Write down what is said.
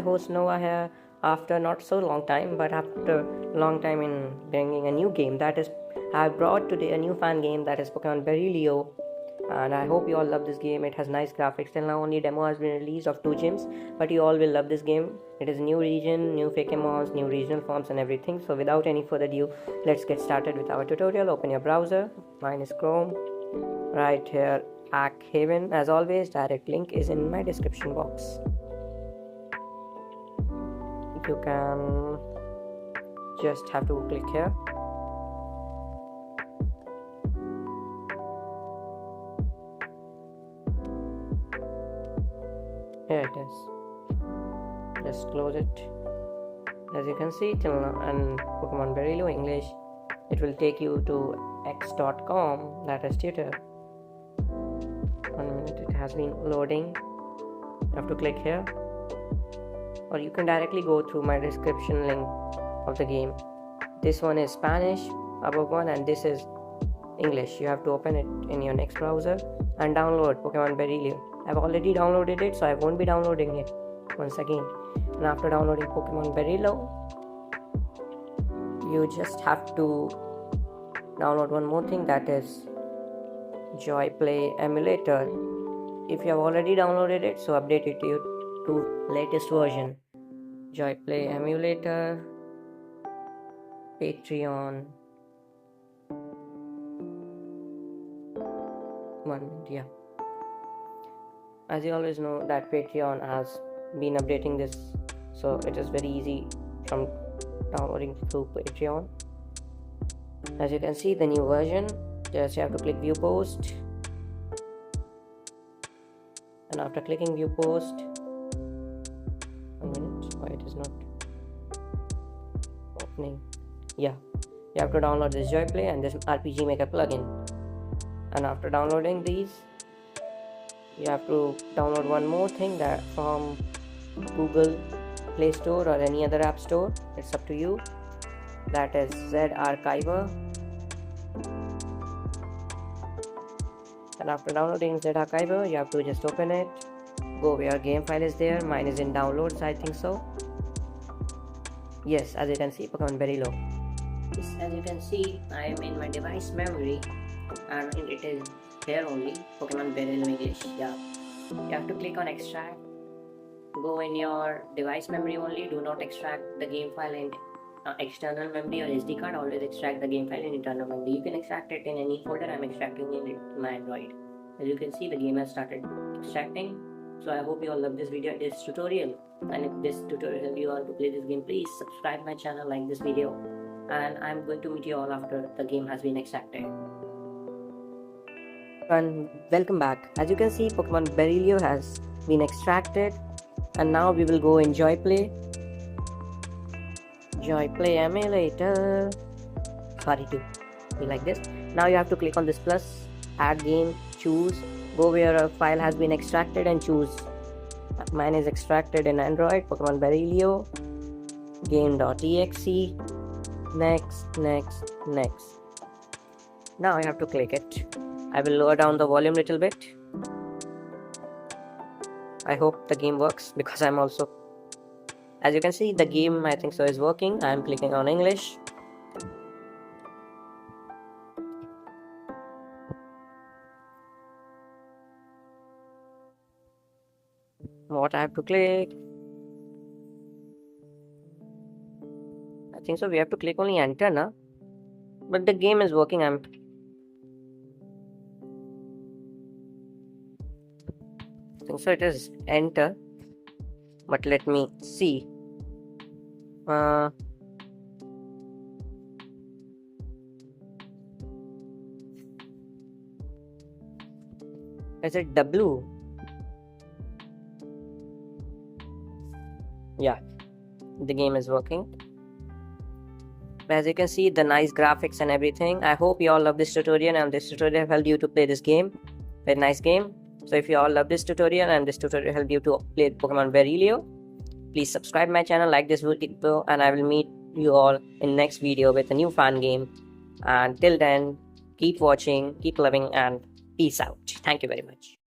your host Noah here. After not so long time, but after long time in bringing a new game, that is, I brought today a new fan game, that is Pokemon Berilo, and I hope you all love this game. It has nice graphics. Till now only demo has been released of 2 gyms, but you all will love this game. It is new region, new Pokemons, new regional forms and everything. So without any further ado, let's get started with our tutorial. Open your browser. Mine is Chrome. Right here, Hack Haven. As always, direct link is in my description box. You can just have to click here. Here it is. Just close it. As you can see till now, and Pokemon Berilo English, it will take you to x.com, that is Twitter. 1 minute, it has been loading. You have to click here, or you can directly go through my description link of the game. This one is Spanish above one, and this is English. You have to open it in your next browser and download Pokemon Berilo. I've already downloaded it, so I won't be downloading it once again. And after downloading Pokemon Berilo, you just have to download one more thing, that is JoiPlay emulator. If you have already downloaded it, so update it to latest version. JoiPlay emulator, Patreon. 1 minute, yeah. As you always know that Patreon has been updating this, so it is very easy from downloading through Patreon. As you can see, the new version, just you have to click view post, and after clicking view post, 1 minute, why it is not opening, yeah, you have to download this JoiPlay and this RPG Maker plugin. And after downloading these, you have to download one more thing, that from Google Play Store or any other app store, it's up to you, that is Z Archiver. And after downloading Z Archiver, you have to just open it, go where your game file is there. Mine is in downloads, I think so. Yes, as you can see, Pokemon Berilo. Yes, as you can see, I am in my device memory, and it is here only, Pokemon Berilo English. Yeah, you have to click on extract, go in your device memory only, do not extract the game file in external memory or SD card. Always extract the game file in internal memory. You can extract it in any folder. I'm extracting in my Android. As you can see, the game has started extracting. So I hope you all love this video, this tutorial, and if this tutorial helps you all to play this game, please subscribe my channel, like this video, and I'm going to meet you all after the game has been extracted. And welcome back. As you can see, Pokemon Berilo has been extracted, and now we will go in JoiPlay emulator. Sorry to be like this. Now you have to click on this plus, add game, choose, go where a file has been extracted and choose. Mine is extracted in Android, Pokemon Berilo game.exe. Next. Now I have to click it. I will lower down the volume little bit. I hope the game works, because I'm also, as you can see, the game I think so is working. I'm clicking on English. What I have to click? I think so we have to click only enter, na? But the game is working. I think so it is enter, but let me see. Is it W? Yeah, the game is working. As you can see, the nice graphics and everything. I hope you all love this tutorial, and this tutorial helped you to play this game. Very nice game. So if you all love this tutorial and this tutorial helped you to play Pokemon Berilo, please subscribe my channel, like this video, and I will meet you all in next video with a new fan game. And till then, keep watching, keep loving, and peace out. Thank you very much.